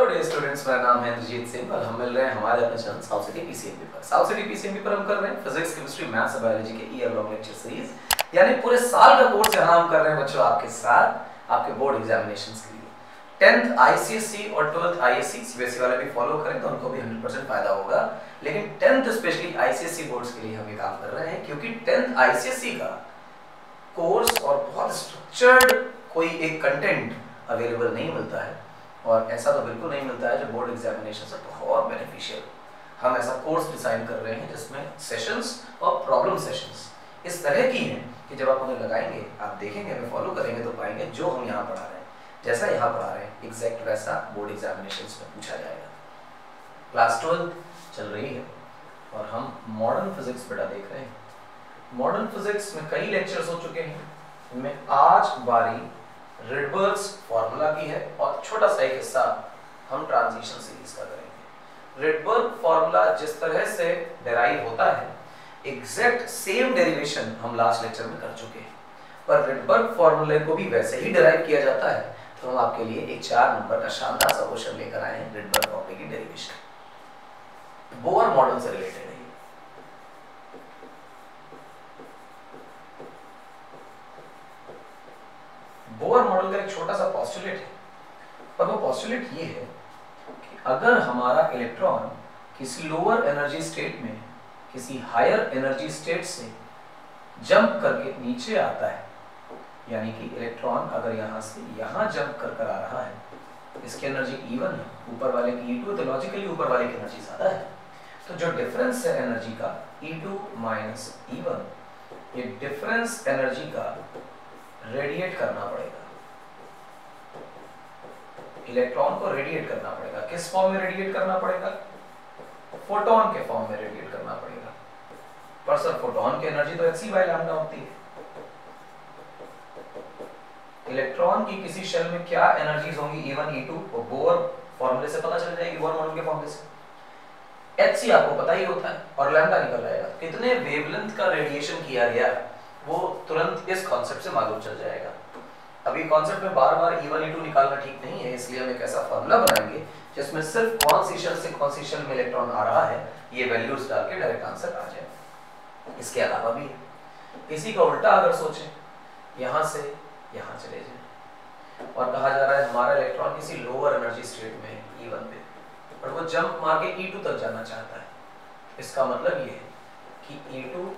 Hello dear students, मेरा नाम है इंद्रजीत सिंह और हम मिल रहे हैं हमारे अपने चैनल साउथ सिटी पीसीएमबी पर। साउथ सिटी पीसीएमबी पर हम कर रहे हैं फिजिक्स, केमिस्ट्री, मैथ्स और बायोलॉजी के ईयर लॉन्ग लेक्चर सीरीज, यानी पूरे साल का कोर्स यहां हम कर रहे हैं बच्चों आपके साथ आपके बोर्ड एग्जामिनेशंस के लिए। 10th आईसीएसई और 12th आईएससी सीबीएसई वाले भी फॉलो करें तो उनको भी 100% फायदा होगा, लेकिन 10th स्पेशली आईसीएसई बोर्ड्स के लिए हम ये काम कर रहे हैं क्योंकि 10th आईसीएसई का कोर्स और बहुत स्ट्रक्चर्ड कोई एक कंटेंट अवेलेबल नहीं मिलता है, और ऐसा तो बिल्कुल नहीं मिलता है जो बोर्ड एग्जामिनेशन से बहुत बेनिफिशियल। हम ऐसा कोर्स डिजाइन कर रहे हैं जिसमें सेशंस और प्रॉब्लम सेशंस इस तरह की हैं कि जब आप उन्हें लगाएंगे, आप देखेंगे, हमें फॉलो करेंगे तो पाएंगे जो हम यहाँ पढ़ा रहे हैं, जैसा यहाँ पढ़ा रहे हैं एग्जैक्ट वैसा बोर्ड एग्जामिनेशन में पूछा जाएगा। क्लास 12 चल रही है और हम मॉडर्न फिजिक्स बेटा देख रहे हैं। मॉडर्न फिजिक्स में कई लेक्चर्स हो चुके हैं, इनमें आज बारी रिडबर्ग्स फार्मूला की है और छोटा सा एक हिस्सा हम ट्रांजिशन सीरीज का करेंगे। रिडबर्ग फार्मूला जिस तरह से डेराइव होता है, एग्जैक्ट सेम डेरिवेशन हम लास्ट लेक्चर में कर चुके हैं, पर रिडबर्ग फार्मूले को भी वैसे ही डेराइव किया जाता है। तो हम आपके लिए एक 4 नंबर का शानदार सा क्वेश्चन लेकर आए हैं रिडबर्ग फार्मूले की डेरिवेशन, बोर मॉडल से रिलेटेड है। बोर मॉडल का एक छोटा सा पोस्टुलेट है, पर वो पोस्टुलेट ये है कि अगर हमारा इलेक्ट्रॉन किसी लोअर एनर्जी स्टेट में किसी हायर एनर्जी स्टेट से जंप करके नीचे आता है, यानी कि इलेक्ट्रॉन अगर यहाँ से यहाँ जंप कर आ रहा है, इसकी एनर्जी E1 है, ऊपर वाले की E2, तो लॉजिकली ऊपर वाले की एनर्जी ज्यादा है, तो जो डिफरेंस है एनर्जी का E2 माइनस E1, ये डिफरेंस एनर्जी का रेडिएट करना पड़ेगा, इलेक्ट्रॉन को रेडिएट करना पड़ेगा। किस फॉर्म में रेडिएट करना पड़ेगा? फोटोन के फॉर्म में रेडिएट करना पड़ेगा। पर सर फोटोन की एनर्जी तो hc/λ होती है। इलेक्ट्रॉन की किसी शेल में क्या एनर्जीज होंगी E1 E2 वो बोर फॉर्मूले से पता चल जाएगी, बोर मॉडल के फॉर्मूले से। hc आपको पता ही होता है और लैम्डा निकल आएगा, कितने वेवलेंथ का रेडिएशन किया गया है वो तुरंत इस कॉन्सेप्ट से मालूम चल जाएगा। अभी कॉन्सेप्ट में बार बार E1 E2 निकालना ठीक नहीं है, इसलिए हम एक ऐसा फॉर्मूला बनाएंगे जिसमें सिर्फ कौन सी शेल से कौन सी शेल में इलेक्ट्रॉन आ रहा है ये वैल्यूज डाल के डायरेक्ट आंसर आ जाए। इसके अलावा भी इसी का उल्टा अगर सोचें, यहाँ से यहाँ चले जाए और कहा जा रहा है हमारा इलेक्ट्रॉन किसी लोअर एनर्जी स्टेट में E1 पे, और वो जंप मार के E2 तक जाना चाहता है। इसका मतलब ये है कि E2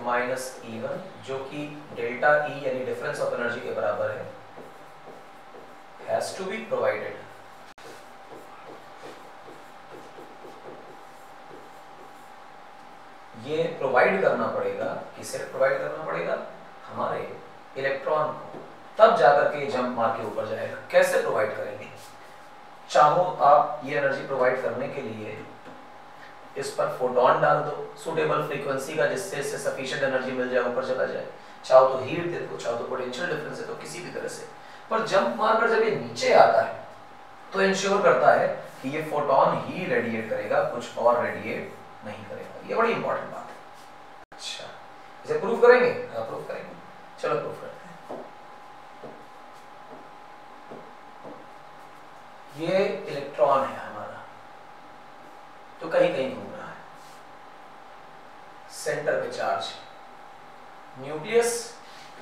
माइनस E1 जो कि डेल्टा E यानी डिफरेंस ऑफ एनर्जी के बराबर है, हैज टू बी प्रोवाइडेड। ये प्रोवाइड करना पड़ेगा, किसे प्रोवाइड करना पड़ेगा? हमारे इलेक्ट्रॉन को, तब जाकर के जंप मार के ऊपर जाएगा। कैसे प्रोवाइड करेंगे? चाहो आप ये एनर्जी प्रोवाइड करने के लिए इस पर फोटोन डाल दो सुटेबल फ्रीक्वेंसी का, जिससे इससे सफिशिएंट एनर्जी मिल जाए, ऊपर चला जाए। चाहो तो हीट दे दो, चाहो तो पोटेंशियल डिफरेंस है, तो किसी भी तरह से। पर जंप मारकर जब ये नीचे आता है तो इंश्योर करता है कि ये फोटोन ही रेडिएट करेगा, कुछ और रेडिएट नहीं करेगा। ये बड़ी इंपॉर्टेंट बात है। अच्छा, इसे प्रूव करेंगे? हाँ, प्रूव करेंगे। चलो प्रूव करते हैं। ये इलेक्ट्रॉन है हमारा, तो कहीं कहीं घूम रहा है, सेंटर पे charge, nucleus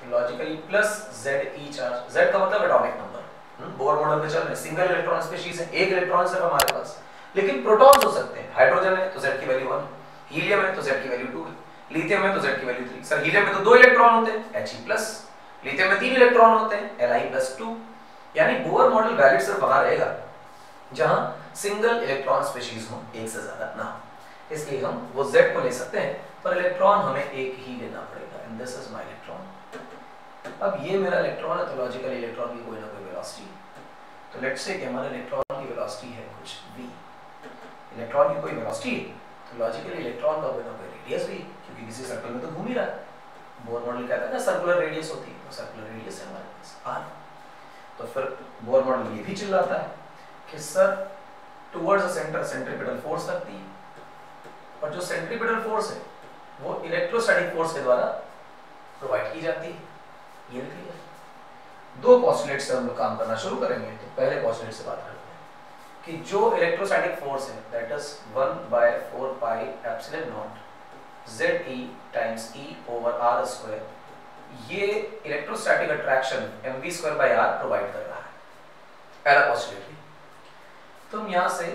logically plus Ze charge. Z का मतलब एटॉमिक नंबर। बोर मॉडल में चल रहे सिंगल इलेक्ट्रॉन स्पीशीज है, एक इलेक्ट्रॉन सिर्फ हमारे पास, लेकिन प्रोटॉन्स हो सकते हैं। हाइड्रोजन है तो Z की वैल्यू 1, हीलियम है तो Z की वैल्यू 2 है, लिथियम है तो Z की वैल्यू 3। सर हीलियम में तो 2 इलेक्ट्रॉन होते हैं He+, लिथियम में 3 इलेक्ट्रॉन होते हैं Li+2। यानी बोर मॉडल वैलिड सिर्फ वहां रहेगा जहां सिंगल इलेक्ट्रॉन स्पीशीज हो, एक से ज्यादा ना हो। इसलिए हम वो Z को ले सकते हैं, पर इलेक्ट्रॉन हमें एक ही लेना पड़ेगा, and this is my electron. अब ये मेरा इलेक्ट्रॉन है, तो लॉजिकली इलेक्ट्रॉन की कोई ना कोई वेलोसिटी, तो लेट्स से कि हमारे इलेक्ट्रॉन की वेलोसिटी है कुछ v। इलेक्ट्रॉन की कोई वेलोसिटी है तो लॉजिकली इलेक्ट्रॉन का कोई ना कोई रेडियस भी, क्योंकि किसी सर्कल में तो घूम ही रहा है। बोर मॉडल कहता है ना सर्कुलर रेडियस होती है, तो सर्कुलर रेडियस है हमारे पास r। तो फिर बोर मॉडल ये भी चिल्लाता है कि sir towards the centre centripetal force लगती है, और जो सेंट्रीपिटल फोर्स है वो इलेक्ट्रोस्टैटिक फोर्स के द्वारा प्रोवाइड की जाती है। ये क्लियर? 2 पोस्टुलेट से हम लोग काम करना शुरू करेंगे, तो पहले पोस्टुलेट से बात करते हैं। कि जो इलेक्ट्रोस्टैटिक फोर्स है that is 1/4 pi epsilon not ZE times E over R square, ये इलेक्ट्रोस्टैटिक अट्रैक्शन mv²/r प्रोवाइड कर रहा है, पहला पॉस्टुलेट। तो हम यहाँ से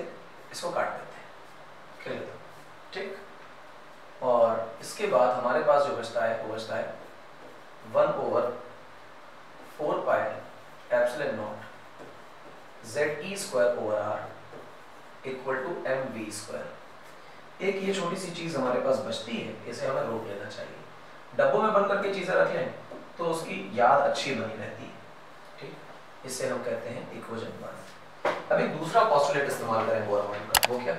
इसको काट देते हैं, क्लियर, ठीक। और इसके बाद हमारे पास जो बचता है वो बचता है 1/4 pi epsilon naught ZE² over R equal to mv²। एक ये छोटी सी चीज हमारे पास बचती है, इसे हमें रोक लेना चाहिए। डब्बों में बंद करके चीजें रख लें तो उसकी याद अच्छी बनी रहती है, ठीक। इसे हम कहते हैं इक्वेशन 1। अब एक दूसरा पोस्टुलेट इस्तेमाल करें बोरमन का, वो क्या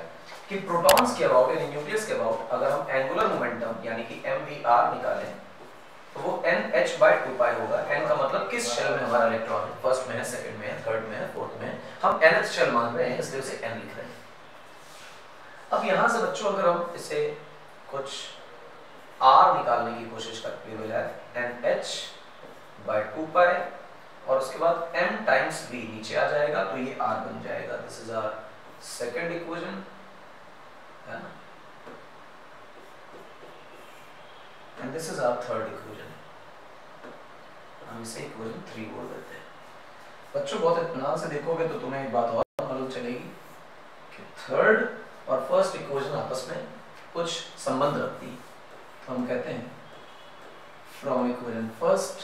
कि प्रोटॉन्स के अबाउट यानी न्यूक्लियस के अबाउट अगर हम एंगुलर मोमेंटम यानी कि mvr निकालें तो वो nh/2 पाई होगा। n का मतलब किस शेल में हमारा इलेक्ट्रॉन है, फर्स्ट में है, सेकंड में है, थर्ड में है, फोर्थ में है, हम nth शेल मान रहे हैं इसलिए उसे n लिख रहे हैं। अब यहाँ से बच्चों अगर हम इसे कुछ r निकालने की कोशिश करते हुए nh/2 पाई और उसके बाद m टाइम्स v नीचे आ जाएगा तो ये r बन जाएगा। This is our second equation, है ना, and this is our third equation. हम इसे इक्वेशन 3 बोल देते हैं। बच्चों बहुत इत्मीनान से देखोगे तो तुम्हें एक बात और मालूम चलेगी कि थर्ड और फर्स्ट इक्वेशन आपस में कुछ संबंध रखती है। तो हम कहते हैं from equation first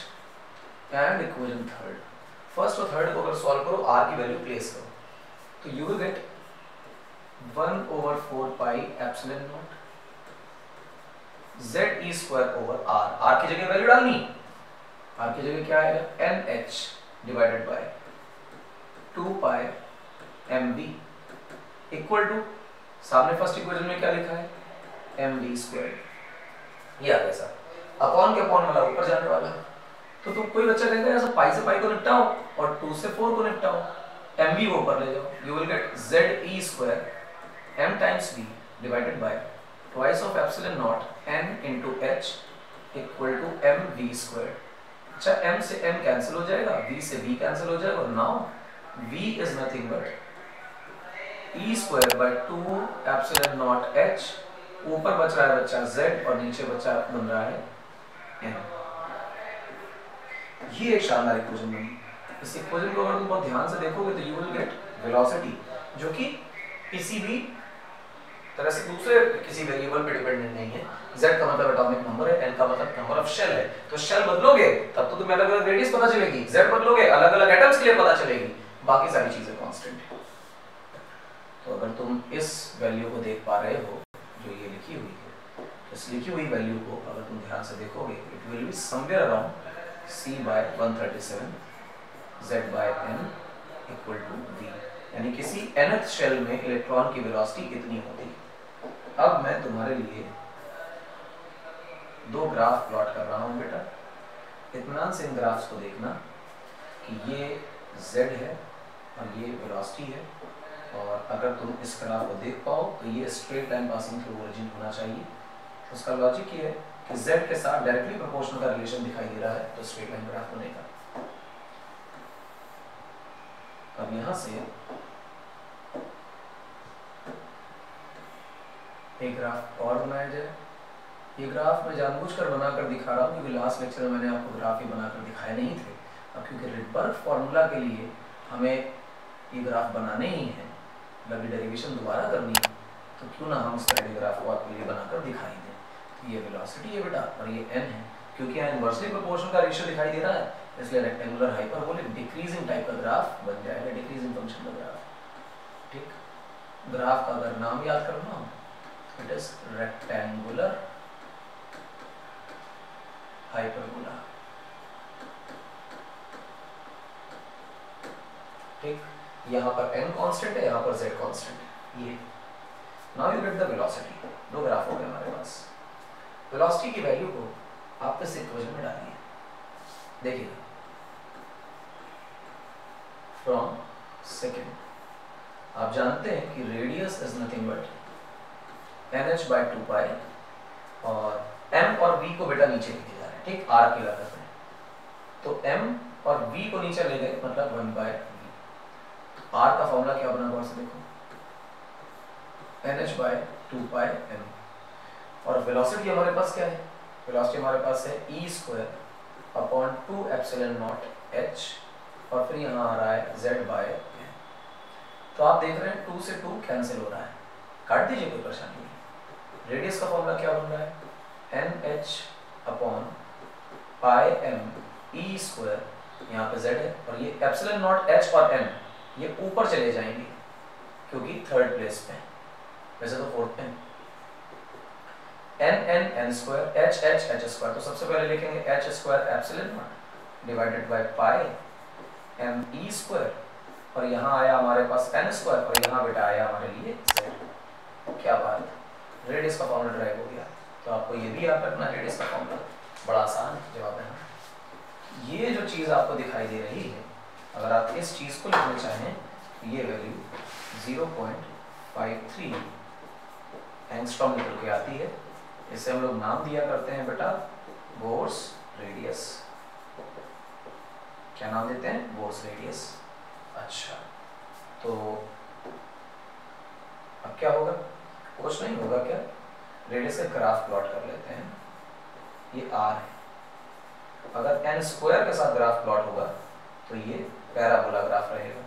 and equation third, first और थर्ड को अगर सॉल्व करो, r की वैल्यू प्लेस करो तो you will gate 1/4 pi epsilon naught ZE² over R। R की जगह वैल्यू डालनी, R की जगह क्या आएगा NH divided by 2 pi mv equal to, सामने फर्स्ट इक्वेशन में क्या लिखा है mv², ये आ गया सर, अपॉन के अपॉन वाला ऊपर जाने वाला है। तो तुम कोई बच्चा कहेगा ऐसा पाई से पाई को निपटाओ और 2 से 4 को निपटाओ, mv को ऊपर ले जाओ, you will get ZE² m times v divided by twice of epsilon naught n into h equal to mv²। अच्छा, m से m कैंसिल हो जाएगा, v से v कैंसिल हो जाएगा और now v is nothing but e²/2 epsilon not h, ऊपर बच रहा है बच्चा z और नीचे बच्चा बन रहा है n। ये एक शानदार इक्वेशन बनी। इस इक्वेशन को अगर तुम बहुत ध्यान से देखोगे तो यू विल गेट वेलोसिटी जो कि किसी भी तरह से दूसरे किसी वेरिएबल पे डिपेंडेंट नहीं है। z का मतलब एटॉमिक नंबर है, n का मतलब नंबर ऑफ शेल है। तो शेल बदलोगे तब तो तुम्हें अलग-अलग रेडियस पता चलेगी, z बदलोगे अलग-अलग एटम्स के लिए पता चलेगी, बाकी सारी चीजें कांस्टेंट है। तो अगर तुम इस वैल्यू को देख पा रहे हो जो ये लिखी हुई है, तो इस लिखी हुई वैल्यू को अगर तुम ध्यान से देखोगे it will be somewhere around c/137 z/n equal to v, यानी किसी nth शेल में इलेक्ट्रॉन की वेलोसिटी इतनी होती है। अब मैं तुम्हारे लिए दो ग्राफ प्लॉट कर रहा हूँ बेटा, इत्मीनान से इन ग्राफ्स को देखना कि ये z है और ये वेलोसिटी है, और अगर तुम इस ग्राफ को देख पाओ तो ये straight line passing through origin होना चाहिए। उसका लॉजिक ये है कि z के साथ डायरेक्टली प्रोपोर्शनल का रिलेशन दिखाई दे रहा है तो स्ट्रेट लाइन ग्राफ बनेगा। अब यहाँ से एक ग्राफ और बनाया जाए। ये ग्राफ मैं जानबूझकर बनाकर दिखा रहा हूँ क्योंकि लास्ट लेक्चर में मैंने आपको ग्राफ ही बनाकर दिखाए नहीं थे। अब क्योंकि रिडबर्ग फॉर्मूला के लिए हमें ये ग्राफ बनाने ही है, मतलब डेरिवेशन दोबारा करनी है, तो क्यों ना हम इस तरह के ग्राफ को आपके लिए बनाकर दिखाई दें। तो ये वेलोसिटी है बेटा और ये n है, क्योंकि यहाँ इनवर्सली प्रोपोर्शनल का रेशियो दिखाई दे रहा है इसलिए रेक्टेंगुलर हाइपरबोलिक डिक्रीजिंग टाइप का ग्राफ बन जाएगा, डिक्रीजिंग फंक्शन का ग्राफ। ठीक, ग्राफ का अगर नाम याद करना हो इट इज रेक्टेंगुलर हाइपरबोला। ठीक, यहाँ पर n कांस्टेंट है, यहाँ पर z कांस्टेंट है। ये now you get the velocity. दो ग्राफ हो गए हमारे पास। वेलोसिटी की वैल्यू को आप इस इक्वेशन में डालिए, देखिए फ्रॉम सेकेंड आप जानते हैं कि radius is nothing but nh/2 पाई और m और v को बेटा नीचे लेके जा रहे हैं। ठीक, r अकेला कर रहे हैं तो m और v को नीचे ले गए मतलब 1/v। आर का फॉर्मूला क्या बना गौर से देखो, NH/2πm। और वेलोसिटी हमारे पास क्या है, वेलोसिटी हमारे पास है e²/2ε0h, और फिर यहाँ आ रहा है z/m। तो आप देख रहे हैं 2 से 2 कैंसिल हो रहा है, काट दीजिए, कोई परेशानी नहीं। रेडियस का फॉर्मूला क्या बन रहा है, NH/πm e², यहाँ पे z है, और ये ε0h और m ये ऊपर चले जाएंगे क्योंकि थर्ड प्लेस पे, वैसे तो फोर्थ पे। n² h², तो सबसे पहले लिखेंगे h² divided by pi m e², और यहाँ आया हमारे पास n², और यहाँ बेटा आया हमारे लिए z। क्या बात है, रेडियस का फॉर्मूला ड्राइव हो गया। तो आपको ये भी याद रखना, रेडियस का फॉर्मूला बड़ा आसान जवाब है। ये जो चीज़ आपको दिखाई दे रही है, अगर आप इस चीज़ को लिखना चाहें, ये वैल्यू 0.53 एंगस्ट्रॉम निकल के आती है। इसे हम लोग नाम दिया करते हैं बेटा बोर्स रेडियस। क्या नाम देते हैं, बोर्स रेडियस। अच्छा, तो अब क्या होगा, कुछ नहीं होगा, क्या रेडियस का ग्राफ प्लॉट कर लेते हैं। ये r है, अगर n² के साथ ग्राफ प्लॉट होगा तो ये पैराबोला ग्राफ रहेगा,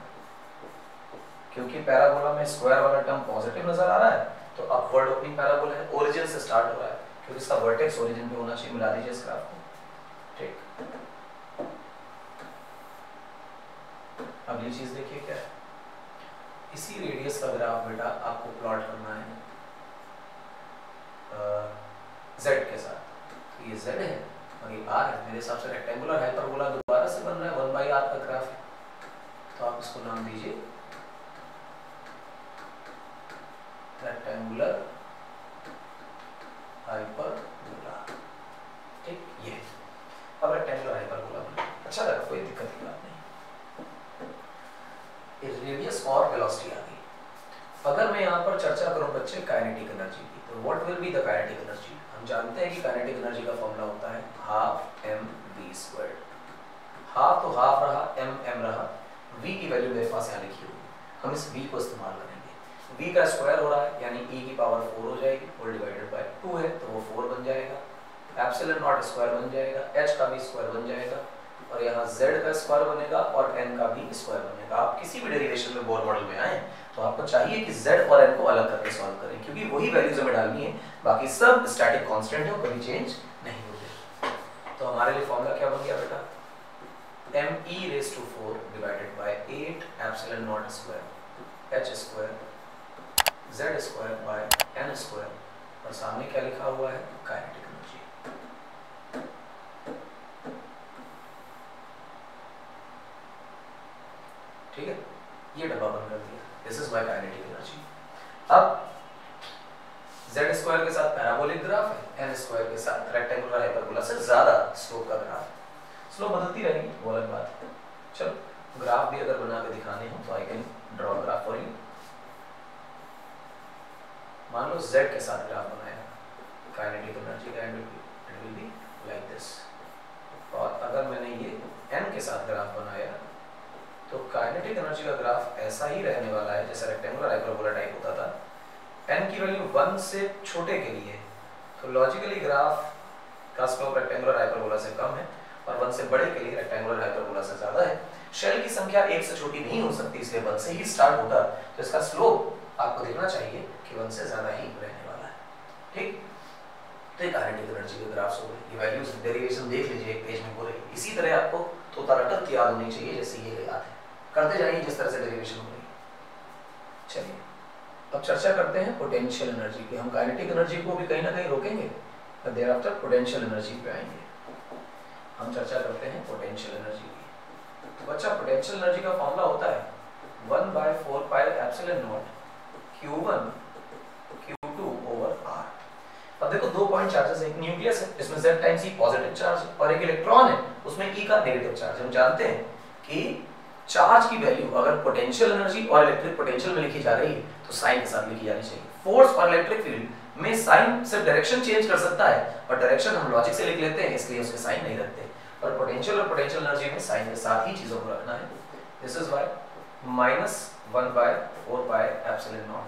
क्योंकि पैराबोला में स्क्वायर वाला टर्म पॉजिटिव नजर आ रहा है, तो अपवर्ड ओपनिंग पैराबोला है, ओरिजिन से स्टार्ट हो रहा है, क्योंकि इसका वर्टेक्स ओरिजिन पे होना चाहिए। मिला दीजिए इस ग्राफ को, ठीक। अगली चीज देखिए क्या है, इसी रेडियस का ग्राफ बेटा आपको प्लॉट करना है z के साथ। तो ये z है और ये r है, मेरे हिसाब से रेक्टेंगुलर हाइपरबोला दोबारा से बन रहा है, 1/r का ग्राफ है, तो आप इसको नाम दीजिए रेक्टेंगुलर हाइपरबोला, ठीक। ये अब रेक्टेंगुलर हाइपरबोला अच्छा लगा, कोई दिक्कत की बात नहीं। रेडियस और वेलोसिटी आ गई। अगर मैं यहाँ पर चर्चा करूँ बच्चे काइनेटिक एनर्जी की, तो what will be the kinetic energy. हम जानते हैं कि काइनेटिक एनर्जी का फॉर्मूला होता है ½ mv²। हाफ तो हाफ रहा, m रहा, v की वैल्यू मेरे पास यहाँ लिखी हुई, हम इस v को इस्तेमाल करेंगे। v का स्क्वायर हो रहा है, यानी e की पावर 4 हो जाएगी, और डिवाइडेड बाय 2 है तो वो 4 बन जाएगा, ε0² बन जाएगा, h का भी स्क्वायर बन जाएगा, और यहाँ z का स्क्वायर बनेगा और n का भी स्क्वायर बनेगा। आप किसी भी डेरिवेशन में बोर मॉडल में आए तो आपको चाहिए कि z और n को अलग करके सॉल्व करें, क्योंकि वही वैल्यूज हमें डालनी है, बाकी सब स्टैटिक कांस्टेंट है, कभी चेंज नहीं होते। तो हमारे लिए फॉर्मूला क्या बन गया बेटा, me⁴ divided by 8 ε0² h² z² bye n², और सामने क्या लिखा हुआ है, काइनेटिक एनर्जी। ठीक है, ये डब्बा बंद कर दिया, this is my kinetic energy. अब z² के साथ पैराबोलिक ग्राफ है, n² के साथ रेक्टेंगुलर हाइपरबोला से ज्यादा स्लोप का ग्राफ। स्लोप बदलती रहेगी, वो अलग बात है। चलो ग्राफ भी अगर बना के दिखाने हो तो I can draw graph for you. मान लो z के साथ ग्राफ बनाया काइनेटिक एनर्जी का, and it will be like this. और अगर मैंने ये n के साथ ग्राफ बनाया तो काइनेटिक एनर्जी का ग्राफ ऐसा ही रहने वाला है जैसा रेक्टेंगुलर हाइपरबोला टाइप होता था। n की वैल्यू 1 से छोटे के लिए तो लॉजिकली ग्राफ का स्लोप रेक्टेंगुलर हाइपरबोला से कम है, और 1 से बड़े के लिए रेक्टेंगुलर हाइपरबोला से ज्यादा है। शेल की संख्या 1 से छोटी नहीं हो सकती, इसलिए 1 से ही स्टार्ट होता, तो इसका स्लोप आपको देखना चाहिए कि 1 से ज्यादा ही रहने वाला है, ठीक। तो ये काइनेटिक एनर्जी के ग्राफ्स हो गए, ये वैल्यूज डेरिवेशन देख लीजिए एक पेज में हो रही है। इसी तरह आपको तोता रटक की याद होनी चाहिए, जैसे ये याद है, करते जाइए जिस तरह से डेरिवेशन हो रही है। चलिए अब चर्चा करते हैं पोटेंशियल एनर्जी की। हम काइनेटिक एनर्जी को भी कहीं ना कहीं रोकेंगे, और देयर आफ्टर पोटेंशियल एनर्जी पे आएंगे। हम चर्चा करते हैं पोटेंशियल एनर्जी की। तो बच्चा पोटेंशियल एनर्जी का फॉर्मूला होता है 1/4πε0 Q1 Q2 ओवर r। अब देखो 2 पॉइंट चार्जेस है, एक न्यूक्लियस है जिसमें Z times E positive charge है, और एक इलेक्ट्रॉन है उसमें E का नेगेटिव चार्ज है। हम जानते हैं कि चार्ज की वैल्यू अगर पोटेंशियल एनर्जी और इलेक्ट्रिक पोटेंशियल में लिखी जा रही है तो साइन के साथ लिखी जानी चाहिए। फोर्स और इलेक्ट्रिक फील्ड में साइन सिर्फ डायरेक्शन चेंज कर सकता है, और डायरेक्शन हम लॉजिक से लिख लेते हैं, इसलिए उसके साइन नहीं रखते। और पोटेंशियल एनर्जी में साइन के साथ ही चीजों को रखना है। This is why 1/4πε0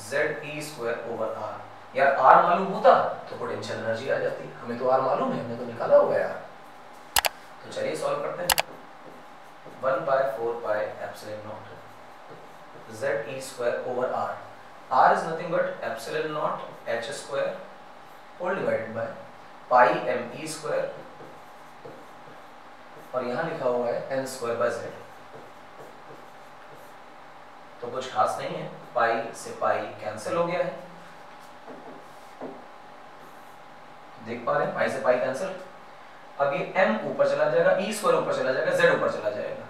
ZE²/r। यार r मालूम होता तो पोटेंशियल एनर्जी आ जाती, हमें तो r मालूम है, हमने तो निकाला हुआ है यार। तो चलिए सॉल्व करते हैं। 1/4πε0 ZE²/r। r is nothing but ε0 h² whole divided by πme², और यहाँ लिखा हुआ है n²/z। तो कुछ खास नहीं है, पाई से पाई कैंसिल हो गया है, देख पा रहे हैं, पाई से पाई कैंसिल। अब ये m ऊपर चला जाएगा, e² ऊपर चला जाएगा, z ऊपर चला जाएगा।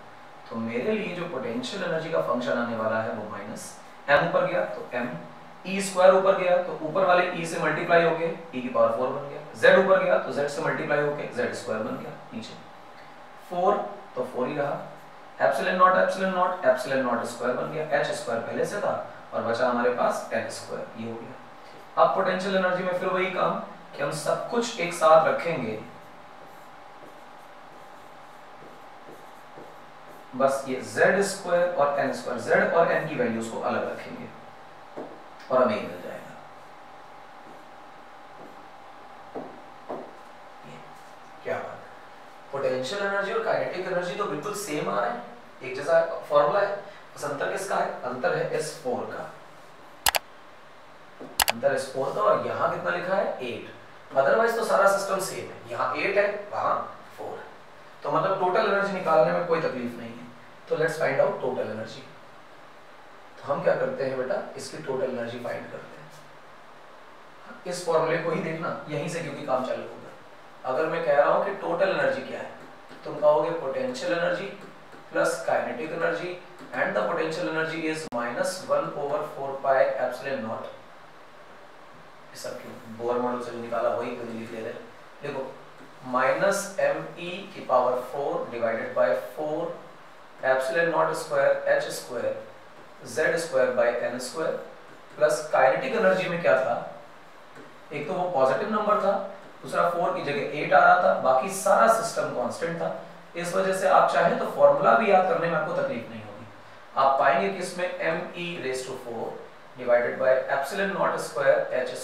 तो मेरे लिए जो पोटेंशियल एनर्जी का फंक्शन आने वाला है वो माइनस m ऊपर गया तो m, e² ऊपर गया तो ऊपर वाले e से मल्टीप्लाई हो गए e⁴ बन गया, z ऊपर गया तो z से मल्टीप्लाई हो गए z² बन गया, नीचे 4 तो 4 ही रहा, ε0 ε0 बन गया, h² पहले से था और बचा हमारे पास n², ये हो गया। अब पोटेंशियल एनर्जी में फिर वही काम कि हम सब कुछ एक साथ रखेंगे, बस ये z² और n², z और n की वैल्यूज को अलग रखेंगे और हमें ये मिल जाएगा। ये क्या बात, पोटेंशियल एनर्जी और काइनेटिक एनर्जी तो बिल्कुल सेम आ रहे हैं, एक जैसा फॉर्मूला है, बस अंतर किसका है, अंतर है S4 का, अंतर S4 का, और यहाँ कितना लिखा है 8, अदरवाइज तो सारा सिस्टम सेम है, यहाँ 8 है वहां 4 है, तो मतलब टोटल एनर्जी निकालने में कोई तकलीफ नहीं है। तो let's find out total energy. तो हम क्या करते हैं बेटा, इसकी टोटल एनर्जी फाइंड करते हैं, इस फॉर्मूले को ही देखना यहीं से, क्योंकि काम चालू होगा। अगर मैं कह रहा हूं कि टोटल एनर्जी क्या है, तुम कहोगे potential energy plus kinetic energy and the potential energy is -1/4πε0। सब क्यों, बोर मॉडल से निकाला वही क्यों लिख ले रहे, देखो -me⁴ divided by 4 ε0² h² z²/n² plus kinetic energy में क्या था, एक तो वो पॉजिटिव नंबर था, दूसरा 4 की जगह 8 आ रहा था, बाकी सारा सिस्टम कांस्टेंट था। इस वजह से आप चाहें तो फॉर्मूला भी याद करने में आपको तकलीफ नहीं होगी। आप पाएंगे कि इसमें me⁴ divided by ε0² h²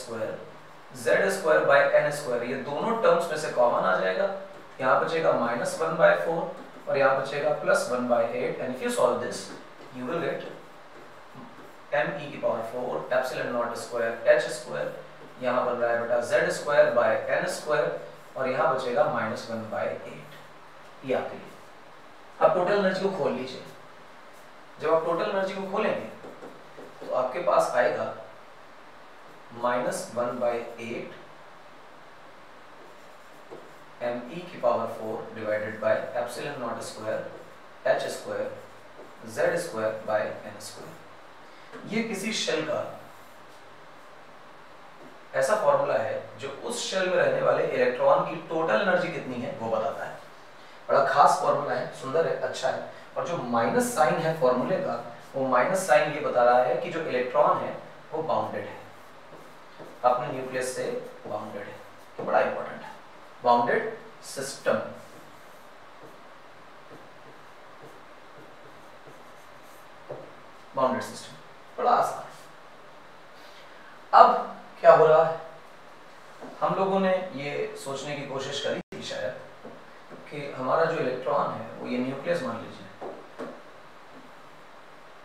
z²/n², ये दोनों टर्म्स में से कॉमन आ जाएगा, यहाँ बचेगा -1/4 और यहाँ बचेगा +1/8, and if you solve this you will gate me⁴ ε0² h², यहाँ बन रहा है बेटा z²/n² और यहाँ बचेगा -1/8, ये आपके लिए। अब टोटल एनर्जी को खोल लीजिए, जब आप टोटल एनर्जी को खोलेंगे तो आपके पास आएगा -1/8 me⁴ divided by ε0² h² z²/n²। ये किसी शेल का ऐसा फॉर्मूला है जो उस शेल में रहने वाले इलेक्ट्रॉन की टोटल एनर्जी कितनी है वो बताता है। बड़ा खास फॉर्मूला है, सुंदर है, अच्छा है। और जो माइनस साइन है फॉर्मूले का, वो माइनस साइन ये बता रहा है कि जो इलेक्ट्रॉन है वो बाउंडेड है, अपने न्यूक्लियस से बाउंडेड है, तो बड़ा इंपॉर्टेंट है। बाउंडेड सिस्टम, बाउंडेड सिस्टम बड़ा आसान। अब क्या हो रहा है, हम लोगों ने ये सोचने की कोशिश करी थी शायद कि हमारा जो इलेक्ट्रॉन है वो ये न्यूक्लियस मान लीजिए,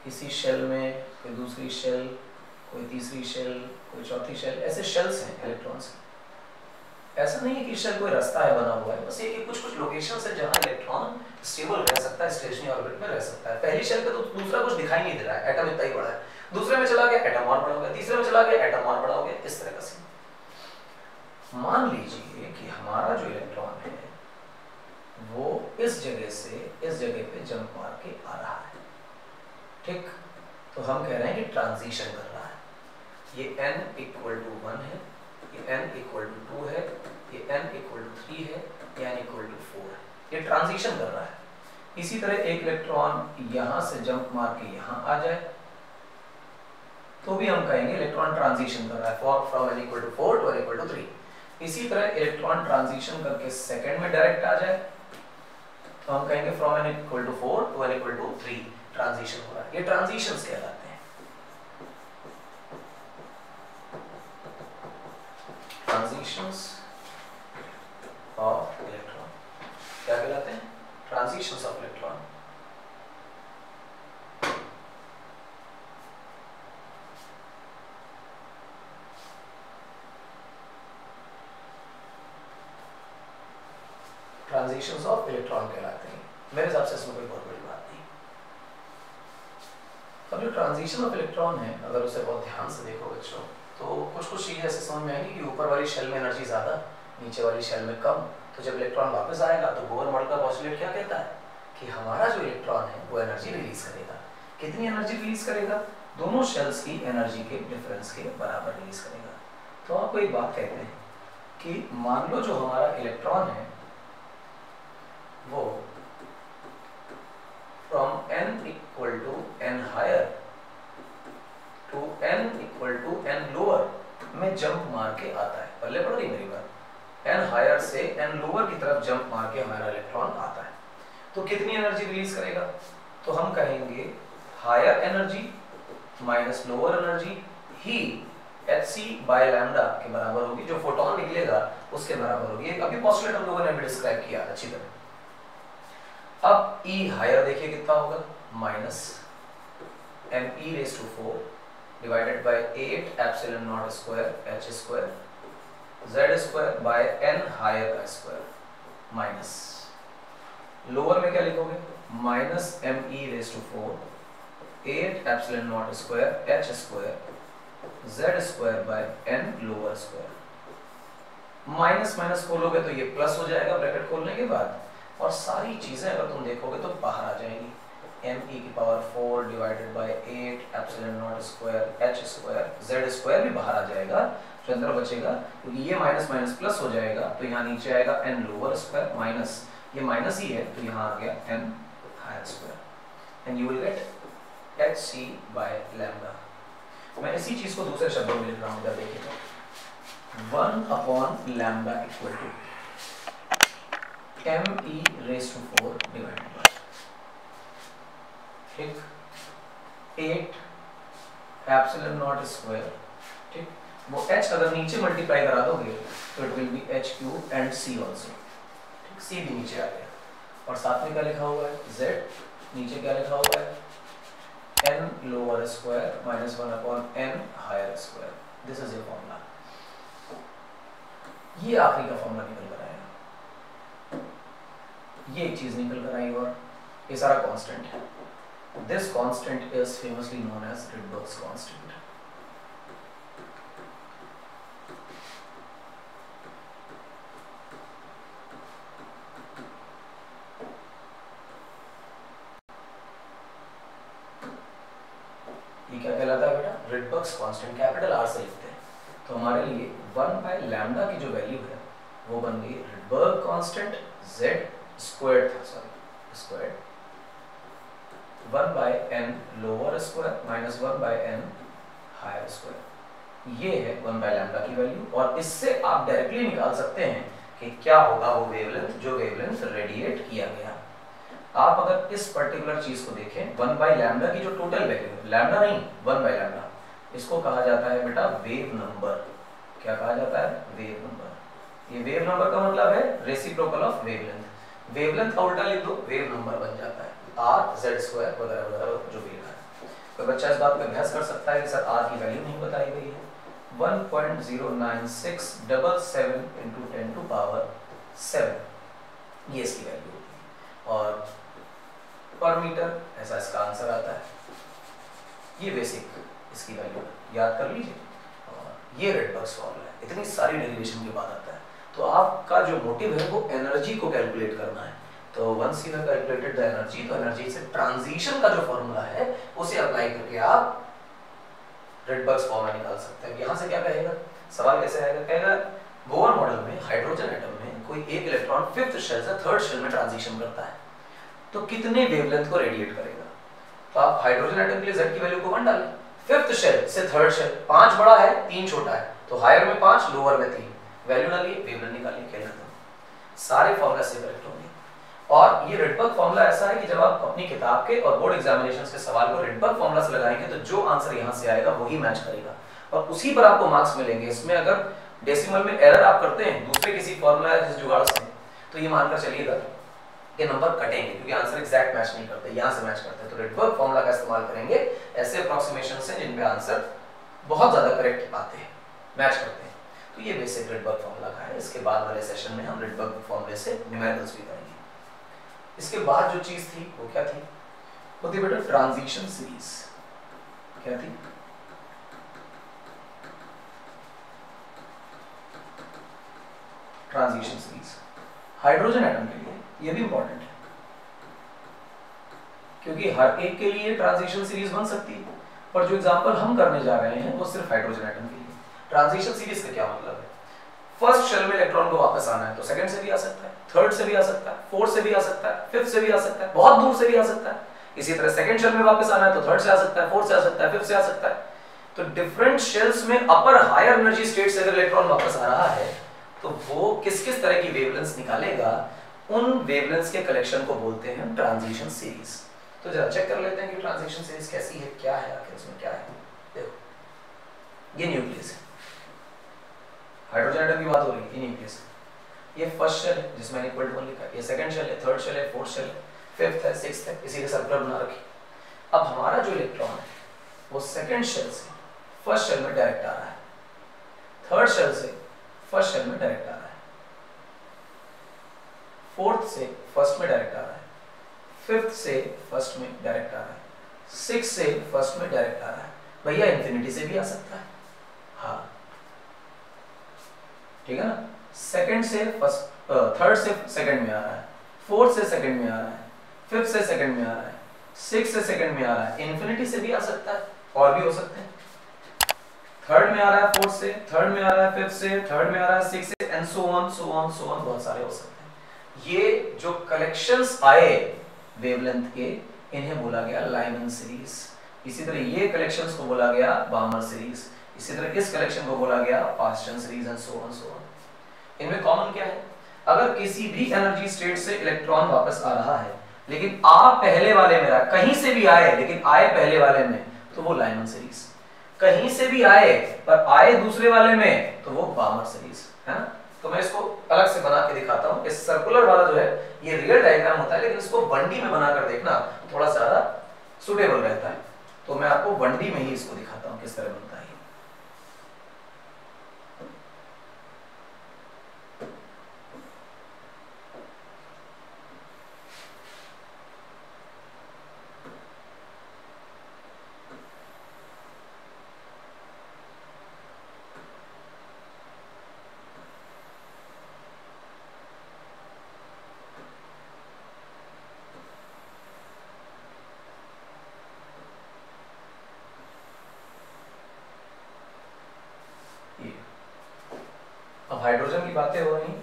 किसी शेल में कोई दूसरी शेल, कोई तीसरी शेल, कोई चौथी शेल, ऐसे शेल्स हैं इलेक्ट्रॉन्स के। ऐसा नहीं है कि शेल कोई रास्ता है बना हुआ है, बस ये कि कुछ कुछ लोकेशंस है जहां इलेक्ट्रॉन स्टेबल रह सकता है, स्टेशनरी ऑर्बिट में रह सकता है। पहली शेल पे तो दूसरा कुछ दिखाई नहीं दे रहा है, एटम इतना ही बड़ा है, दूसरे में चला गया एटम और बड़ा हो गया, तीसरे में चला गया एटम और बड़ा हो गया, इस तरह का सीन। मान लीजिए कि हमारा जो इलेक्ट्रॉन है वो इस जगह से इस जगह पे जंप मार के आ रहा है, ठीक, तो हम कह रहे हैं कि ट्रांजिशन कर रहा है। ये n = 1 है, ये n = 2 है, ये n = 3 है, ये n = 4 है, ये ट्रांजिशन कर रहा है। इसी तरह एक इलेक्ट्रॉन यहां से जंप मार के यहां आ जाए तो भी हम कहेंगे इलेक्ट्रॉन ट्रांजिशन कर रहा है, फ्रॉम n = 4 to n = 3। इसी तरह इलेक्ट्रॉन ट्रांजिशन करके सेकंड में डायरेक्ट आ जाए तो हम कहेंगे from n = 4 to n = 3, transition हो रहा है, ये ट्रांजिशंस कहलाते हैं। ट्रांजिशंस ऑफ इलेक्ट्रॉन क्या कहलाते हैं? Transitions of electron. Transitions of electron कहलाते हैं। मेरे हिसाब से इसमें कोई बहुत बड़ी बात नहीं। अब जो ट्रांजिशन ऑफ इलेक्ट्रॉन है, अगर उसे बहुत ध्यान से देखो बच्चों, तो कुछ चीजें ऐसे समझ में आएंगी कि ऊपर वाली शेल में एनर्जी ज्यादा, नीचे वाली शेल में कम। तो जब इलेक्ट्रॉन वापस आएगा तो बोहर-मोडल का पोस्टुलेट क्या कहता है कि हमारा जो इलेक्ट्रॉन है वो एनर्जी रिलीज करेगा। कितनी एनर्जी रिलीज करेगा? दोनों शेल्स की एनर्जी के डिफरेंस के बराबर रिलीज करेगा। तो आपको एक बात कहते हैं कि मान लो जो हमारा इलेक्ट्रॉन है वो from n equal to n higher to n equal to n lower में जंप मार के आता है। पहले पढ़ रही मेरी बात? n higher से n lower की तरफ जंप मार के हमारा इलेक्ट्रॉन आता है। तो कितनी एनर्जी रिलीज करेगा? तो हम कहेंगे higher energy minus lower energy ही hc बाय लैम्डा के बराबर होगी। जो फोटोन निकलेगा उसके बराबर होगी। अभी पोस्टुलेट हम लोगों ने भी डिस्क्राइब किया अच्छी तरह। अब E हायर देखिए कितना होगा, minus me raise to 4 divided by 8 epsilon not square h square z square by n higher का स्क्वायर माइनस लोअर में क्या लिखोगे, minus me raise to 4 8 epsilon not square h square z square by n lower square. Minus minus खोलोगे तो ये plus हो जाएगा bracket खोलने के बाद, और सारी चीजें अगर तुम देखोगे तो बाहर आ जाएंगी। me की power 4 divided by 8 epsilon not square h square z square भी बाहर आ जाएगा। जो अंदर बचेगा क्योंकि ये माइनस माइनस प्लस हो जाएगा तो यहाँ नीचे आएगा n लोअर स्क्वायर माइनस ये माइनस ही है तो यहाँ आ गया n higher square and you will get hc bye lambda. मैं इसी चीज को दूसरे शब्दों में लिख रहा हूँ, इधर देखिए 1 upon lambda equal to me raise to 4 divided by ठीक 8 एप्सिलॉन नॉट स्क्वायर ठीक, वो h अगर नीचे मल्टीप्लाई करा दोगे तो it will B h cube and c also ठीक, c भी नीचे आ गया और साथ में क्या लिखा हुआ है z, नीचे क्या लिखा हुआ है n lower square minus 1 upon n higher square. This is your formula. ये आखिरी का फॉर्मूला निकल कर आएगा, ये एक चीज निकल कर आई और ये सारा कांस्टेंट है। This constant is famously known as Rydberg's constant. ये क्या कहलाता है बेटा? रिडबर्ग्स कांस्टेंट, कैपिटल R से लिखते हैं। तो हमारे लिए 1 बाय लैम्डा की जो वैल्यू है वो बन गई रिडबर्ग कांस्टेंट z स्क्वायर्ड था, sorry squared 1 by n lower square minus 1 by n higher square. ये है 1 बाय लैम्डा की वैल्यू और इससे आप डायरेक्टली निकाल सकते हैं कि क्या होगा वो वेवलेंथ जो वेवलेंथ रेडिएट किया गया। आप अगर इस पर्टिकुलर चीज को देखें 1 बाय लैम्डा की जो टोटल वैल्यू है, लैम्डा नहीं 1 बाय लैम्डा, इसको कहा जाता है बेटा वेव नंबर। क्या कहा जाता है? Wave number. ये वेव नंबर का मतलब है रेसिप्रोकल ऑफ वेवलेंथ। वेवलेंथ का उल्टा लिख दो, वेव नंबर बन जाता है r z स्क्वायर वगैरह वगैरह जो भी है। कोई बच्चा इस बात पे बहस कर सकता है कि सर r की वैल्यू नहीं बताई गई है। 1.09677 into 10 to power 7 ये इसकी वैल्यू होती है और पर मीटर ऐसा इसका आंसर आता है। ये बेसिक इसकी वैल्यू याद कर लीजिए और ये रिडबर्ग्स फॉर्मूला है। इतनी सारी डेरिवेशन के बाद आता है तो आपका जो मोटिव है वो एनर्जी को कैलकुलेट करना है। तो once you have calculated the energy, तो एनर्जी से ट्रांजिशन का जो फॉर्मूला है उसे अप्लाई करके आप रिडबर्ग्स फॉर्मूला निकाल सकते हैं। यहाँ से क्या कहेगा, सवाल कैसे आएगा, कहेगा बोहर मॉडल में हाइड्रोजन एटम में कोई एक इलेक्ट्रॉन 5th शेल से 3rd शेल में ट्रांजिशन करता है तो कितने वेवलेंथ को रेडिएट करेगा। तो आप हाइड्रोजन एटम के लिए z की वैल्यू को 1 डालें। 5th शेल से 3rd शेल, 5 बड़ा है 3 छोटा है तो हायर में 5 लोअर में 3, वैल्यू डालिए वेवलेंथ निकालिए, खेल खत्म। सारे फॉर्मूला से करेक्ट होंगे और ये रिडबर्ग फॉर्मूला ऐसा है कि जब आप अपनी किताब के और बोर्ड एग्जामिनेशंस के सवाल को रिडबर्ग फॉर्मूला से लगाएंगे तो जो आंसर यहाँ से आएगा वही मैच करेगा और उसी पर आपको मार्क्स मिलेंगे। इसमें अगर डेसिमल में एरर आप करते हैं दूसरे किसी फॉर्मूला या किसी जुगाड़ से तो ये मानकर चलिएगा कि नंबर कटेंगे क्योंकि आंसर एग्जैक्ट मैच नहीं करते, यहाँ से मैच करते हैं। तो रिडबर्ग फॉर्मूला का इस्तेमाल करेंगे ऐसे अप्रॉक्सीमेशन से जिनमें आंसर बहुत ज्यादा करेक्ट आते हैं, मैच करते हैं। तो ये बेसिक रिडबर्ग फॉर्मूला का है। इसके बाद वाले सेशन में हम रिडबर्ग फॉर्मूले से न्यूमेरिकल्स भी करेंगे। इसके बाद जो चीज थी वो क्या थी? वो थी बेटा ट्रांजिशन सीरीज। क्या थी? ट्रांजिशन सीरीज हाइड्रोजन एटम के लिए ये भी इंपॉर्टेंट है क्योंकि हर एक के लिए ट्रांजिशन सीरीज बन सकती है, पर जो एग्जांपल हम करने जा रहे हैं वो सिर्फ हाइड्रोजन एटम के लिए। ट्रांजिशन सीरीज का क्या मतलब है? फर्स्ट शेल में इलेक्ट्रॉन को वापस आना है तो सेकंड से भी आ सकता है, थर्ड से भी आ सकता है, फोर्थ से भी आ सकता है, फिफ्थ से भी आ सकता है, बहुत दूर से भी आ सकता है। इसी तरह सेकंड शेल में वापस आना है तो थर्ड से आ सकता है, फोर्थ से आ सकता है, फिफ्थ से आ सकता है। तो डिफरेंट शेल्स में अपर हायर एनर्जी स्टेट से अगर इलेक्ट्रॉन वापस आ रहा है तो वो किस किस तरह की वेवलेंथ निकालेगा, उन वेवलेंथ्स के कलेक्शन को बोलते हैं ट्रांजिशन सीरीज। तो जरा चेक कर लेते हैं कि ट्रांजिशन सीरीज कैसी है, क्या है, आखिर इसमें क्या है। देखो ये न्यूक्लियस है, हाइड्रोजन एटम की बात हो रही है, ये न्यूक्लियस है। ये फर्स्ट शेल है जिसमें n=1 लिखा है, ये सेकंड शेल है, थर्ड शेल है, फोर्थ शेल है, फिफ्थ है, सिक्स्थ है, इसी के सर्कुलर बना रखी। अब हमारा जो इलेक्ट्रॉन है वो सेकंड शेल से फर्स्ट शेल में डायरेक्ट आ रहा है, थर्ड शेल से फर्स्ट शेल में डायरेक्ट आ रहा है, फोर्थ से फर्स्ट में डायरेक्ट आ रहा है, फिफ्थ से फर्स्ट में डायरेक्ट आ रहा है, सिक्स्थ से फर्स्ट में डायरेक्ट आ रहा है। भैया इंफिनिटी से भी आ सकता है, हाँ ठीक है ना। सेकंड से फर्स्ट, थर्ड से सेकंड में आ रहा है, फोर्थ से सेकंड में आ रहा है, फिफ्थ से सेकंड में आ रहा है, सिक्स्थ से सेकंड में आ रहा है, इंफिनिटी से भी आ सकता है, और भी हो सकते हैं। थर्ड में आ रहा है, फोर्थ से, थर्ड में आ रहा है, फिफ्थ से, थर्ड में आ रहा है, सिक्स्थ से, and so on so on so on, बहुत सारे हो सकते हैं। ये जो कलेक्शंस आए वेवलेंथ के, इन्हें बोला गया लाइमन सीरीज। इसी तरह ये कलेक्शंस को बोला गया बामर सीरीज, इसी तरह इस कलेक्शन को बोला गया Paschen series, and so on so on. इनमें कॉमन क्या है? अगर किसी भी एनर्जी स्टेट से इलेक्ट्रॉन वापस आ रहा है लेकिन आ पहले वाले में रहा, कहीं से भी आए लेकिन आए पहले वाले में, तो वो लाइमन सीरीज। कहीं से भी आए पर आए दूसरे वाले में तो वो बामर सीरीज है ना। तो मैं इसको अलग से बना के दिखाता हूँ। इस सर्कुलर वाला जो है ये रियल डायग्राम होता है, लेकिन इसको 1D में बनाकर देखना थोड़ा ज्यादा सुटेबल रहता है। तो मैं आपको 1D में ही इसको दिखाता हूँ किस तरह बनता है। हाइड्रोजन की बातें हो रही,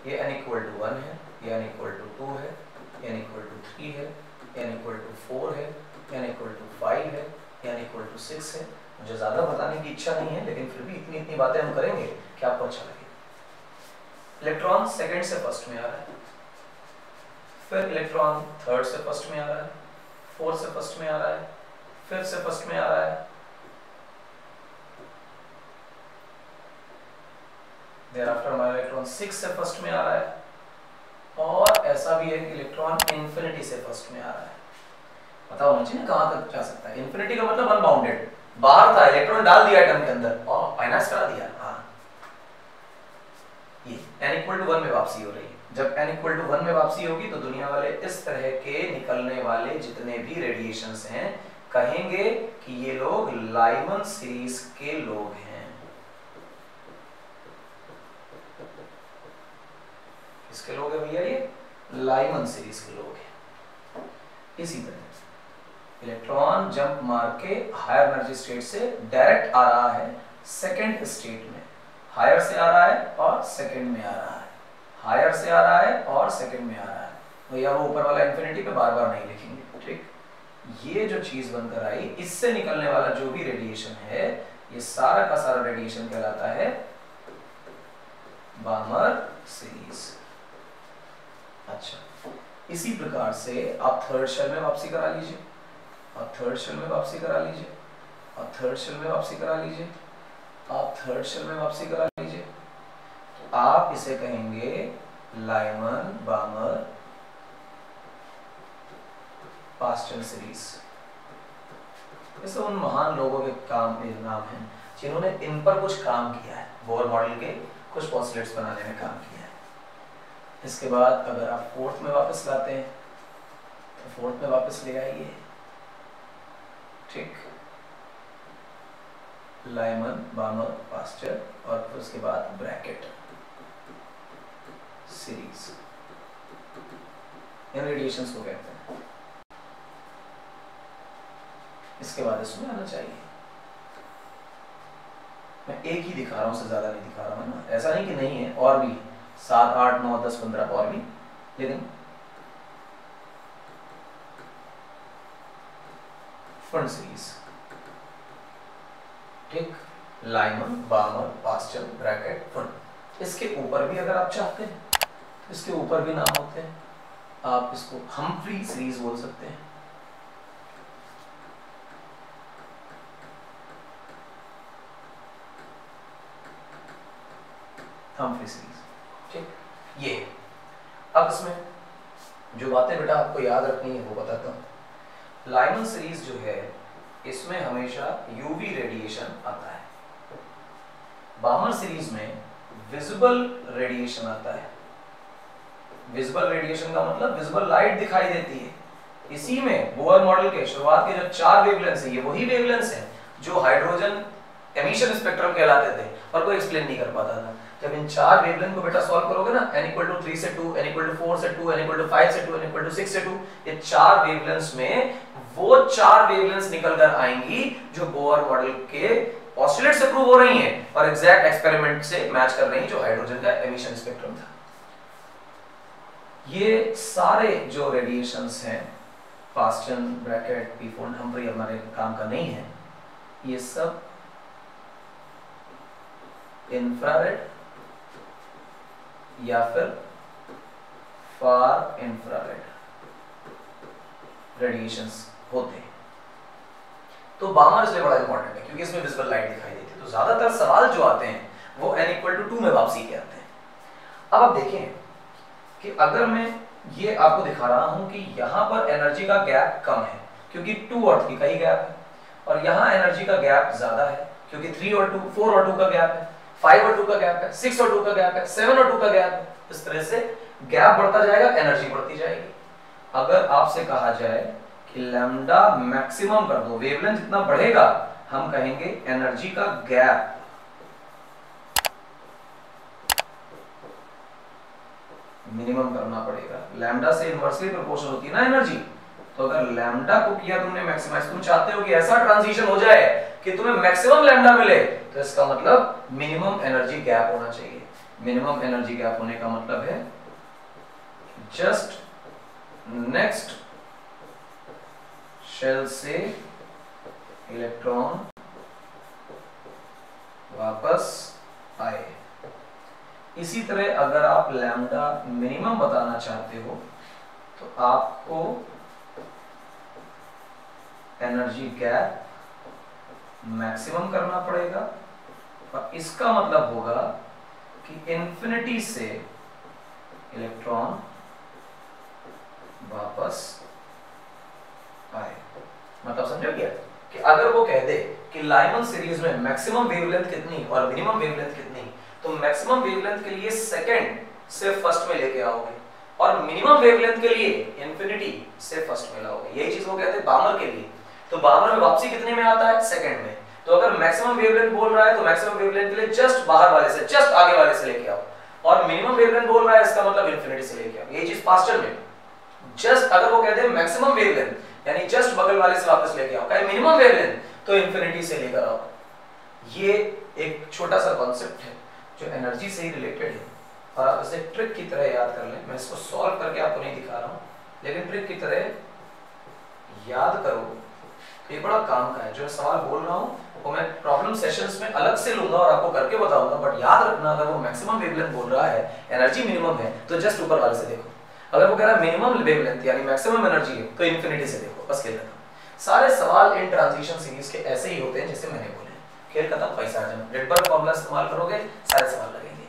ये n=1 है, ये n=2 है, ये n=3 है, n=4 है, n=5 है, n=6 है। मुझे ज्यादा बताने की इच्छा नहीं है, लेकिन फिर भी इतनी बातें हम करेंगे कि आपको अच्छा लगे। इलेक्ट्रॉन सेकंड से फर्स्ट में आ रहा है, फिर इलेक्ट्रॉन थर्ड से फर्स्ट में आ रहा है, फोर्थ से फर्स्ट में आ रहा है, फिफ्थ से फर्स्ट में आ रहा है, thereafter हमारा इलेक्ट्रॉन 6 से फर्स्ट में आ रहा है, और ऐसा भी है कि इलेक्ट्रॉन इंफिनिटी से फर्स्ट में आ रहा है। पता होना चाहिए कहां तक जा सकता है। इंफिनिटी का मतलब अनबाउंडेड, बाहर था, इलेक्ट्रॉन डाल दिया एटम के अंदर और फाइनाइज करा दिया। हाँ, ये n=1 में वापसी हो रही है। जब n=1 में वापसी होगी तो दुनिया वाले इस तरह के निकलने वाले जितने भी रेडिएशंस हैं कहेंगे कि ये लोग लाइमन सीरीज के लोग हैं। किसके लोग हैं भैया? ये लाइमन सीरीज के लोग हैं। इसी तरह इलेक्ट्रॉन जंप मार के हायर एनर्जी स्टेट से डायरेक्ट आ रहा है सेकंड स्टेट में, हायर से आ रहा है और सेकंड में आ रहा है, हायर से आ रहा है और सेकंड में आ रहा है। भैया वो ऊपर वाला इंफिनिटी पे बार बार नहीं लिखेंगे, ठीक। ये जो चीज बनकर आई, इससे निकलने वाला जो भी रेडिएशन है, ये सारा का सारा रेडिएशन कहलाता है बामर सीरीज। अच्छा, इसी प्रकार से आप थर्ड शेल में वापसी करा लीजिए, और थर्ड शेल में वापसी करा लीजिए, और थर्ड शेल में वापसी करा लीजिए, आप थर्ड शेल में वापसी करा लीजिए। तो आप इसे कहेंगे लाइमन बामर पास्टन सीरीज। ये सब उन महान लोगों के काम के नाम हैं जिन्होंने इन पर कुछ काम किया है, बोर मॉडल के कुछ पोस्टुलेट्स बनाने में काम किया है। इसके बाद अगर आप फोर्थ में वापस लाते हैं तो फोर्थ में वापस ले आइए, ठीक, लाइमन बामर पास्चर, और फिर उसके बाद ब्रैकेट सीरीज, इन रेडिएशंस को कहते हैं। इसके बाद इसमें आना चाहिए। मैं एक ही दिखा रहा हूं, उससे ज्यादा नहीं दिखा रहा हूं ना, ऐसा नहीं कि नहीं है, और भी 7, 8, 9, 10, 15 और भी, लेकिन फ्रंट सीरीज, ठीक, लाइमन बामर पास्चर ब्रैकेट फ्रंट। इसके ऊपर भी अगर आप चाहते हैं तो इसके ऊपर भी नाम होते हैं, आप इसको हम्फ्री सीरीज बोल सकते हैं। हम्फ्री सीरीज, ठीक। ये अब इसमें जो बातें बेटा आपको याद रखनी है वो बताता हूं। लाइमन सीरीज जो है इसमें हमेशा यूवी रेडिएशन आता है, बामर सीरीज में विजिबल रेडिएशन आता है। विजिबल रेडिएशन का मतलब विजिबल लाइट दिखाई देती है। इसी में बोयर मॉडल के शुरुआत के जब 4 वेवलेंथ्स है, ये वही वेवलेंथ्स हैं जो हाइड्रोजन एमिशन स्पेक्ट्रम कहलाते थे और कोई एक्सप्लेन नहीं कर पाता था। जब इन 4 वेवलेंथ को बेटा सॉल्व करोगे ना, n = 3 से 2, n = 4 से 2, n = 5 से 2, n = 6 से 2, ये 4 वेवलेंथ्स में वो 4 वेवलेंथ्स निकल कर आएंगी जो बोयर मॉडल के पोस्टुलेट से प्रूव हो रही हैं और एग्जैक्ट एक्सपेरिमेंट से मैच कर रही हैं जो हाइड्रोजन का एमिशन स्पेक्ट्रम था। ये सारे जो रेडिएशंस हैं, पास्टन, ब्रैकेट, पीफोन, हम्फ्री हमारे काम का नहीं है, ये सब इंफ्रारेड या फिर फार इंफ्रारेड रेडिएशंस होते हैं। तो बामर इसलिए बड़ा इंपॉर्टेंट है क्योंकि इसमें विजिबल लाइट दिखाई देती है। तो ज्यादातर सवाल जो आते हैं वो n = 2 में वापसी के आते हैं। अब आप देखें कि अगर मैं ये आपको दिखा रहा हूं कि यहां पर एनर्जी का गैप कम है क्योंकि 2 और 3 का ही गैप है, और यहां एनर्जी का गैप ज्यादा है क्योंकि 3 और 2, 4 और 2 का गैप है, 5 और 2 का गैप है, 6 और 2 का गैप है, 7 और 2 का गैप है। इस तरह से गैप बढ़ता जाएगा, एनर्जी बढ़ती जाएगी। अगर आपसे कहा जाए कि लैम्डा मैक्सिमम कर दो, वेवलेंथ जितना बढ़ेगा हम कहेंगे एनर्जी का गैप मिनिमम करना पड़ेगा। लैम्डा से इनवर्सली प्रोपोर्शनल होती है ना एनर्जी, तो अगर लैम्डा को किया तुमने मैक्सिमाइज, तुम चाहते हो कि ऐसा ट्रांजिशन हो जाए कि तुम्हें मैक्सिमम लैम्डा मिले, तो इसका मतलब मिनिमम एनर्जी गैप होना चाहिए। मिनिमम एनर्जी गैप होने का मतलब है जस्ट नेक्स्ट शेल से इलेक्ट्रॉन वापस आए। इसी तरह अगर आप लैम्डा मिनिमम बताना चाहते हो तो आपको एनर्जी गैप मैक्सिमम करना पड़ेगा, और इसका मतलब होगा कि इन्फिनिटी से इलेक्ट्रॉन वापस आए। मतलब समझो क्या कि अगर वो कह दे कि लाइमन सीरीज में मैक्सिमम वेवलेंथ कितनी और मिनिमम वेवलेंथ कितनी, तो मैक्सिमम वेवलेंथ के लिए सेकंड से फर्स्ट में लेके आओगे और मिनिमम वेवलेंथ के लिए इंफिनिटी से फर्स्ट में लाओगे। यही चीज वो कहते हैं बामर के लिए। तो बामर में वापसी कितने में आता है? सेकंड में। तो अगर मैक्सिमम वेवलेंथ बोल रहा है तो मैक्सिमम वेवलेंथ के लिए जस्ट बाहर वाले से, जस्ट आगे वाले से लेके आओ, और मिनिमम वेवलेंथ बोल रहा है इसका मतलब इंफिनिटी से लेके आओ। यही चीज पास्टल में जस्ट अगर वो कहते हैं मैक्सिमम वेवलेंथ यानी जस्ट बगल वाले से वापस लेके आओ, कहे मिनिमम वेवलेंथ तो इंफिनिटी से लेकर आओ। ये एक छोटा सा कॉन्सेप्ट है जो एनर्जी से ही रिलेटेड है, और आप इसे ट्रिक की तरह याद कर लें। मैं इसको सॉल्व करके आपको नहीं दिखा रहा हूं, लेकिन ट्रिक की तरह याद करो। तो ये बड़ा काम का है। जो सवाल बोल रहा हूं वो मैं प्रॉब्लम सेशंस में अलग से लूंगा और आपको करके बताऊंगा, बट याद रखना अगर वो मैक्सिमम वेवलेंथ बोल रहा है, एनर्जी मिनिमम है, तो जस्ट ऊपर वाले से देखो। अगर वो कह रहा है मिनिमम वेवलेंथ यानी मैक्सिमम एनर्जी है तो इन्फिनिटी से देखो, बस खेल खत्म। सारे सवाल इन ट्रांजिशन सीरीज के ऐसे ही होते हैं जैसे मैंने बोले, खेल खत्म, पैसा अर्जन। रिडबर्ग फॉर्मूला इस्तेमाल करोगे सारे सवाल लगेंगे।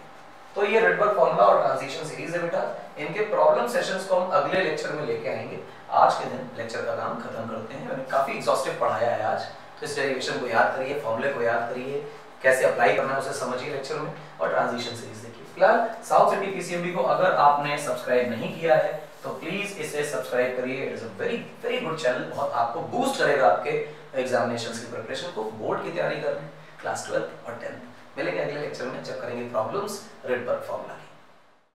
तो ये रिडबर्ग फॉर्मूला और ट्रांजिशन सीरीज है बेटा, इनके प्रॉब्लम सेशंस को हम अगले लेक्चर में लेके आएंगे। आज के दिन लेक्चर का काम खत्म करते हैं। मैंने काफी एग्जॉस्टिव पढ़ाया है आज, तो इस डेरिवेशन को याद करिए, फॉर्मूले को याद करिए, कैसे अप्लाई करना है उसे समझिए लेक्चर में, और ट्रांजिशन सीरीज देखिए। फिलहाल साउथ सिटी पीसीएमबी को अगर आपने सब्सक्राइब नहीं किया है तो प्लीज इसे सब्सक्राइब करिए। It is a very very good channel, बहुत आपको बूस्ट करेगा आपके एग्जामिनेशंस की प्रिपरेशन को, बोर्ड की तैयारी करने, क्लास 12 और 10। मिलेंगे अगले लेक्चर में जब करेंगे प्रॉब्लम्स रिडबर्ग फॉर्मूला की।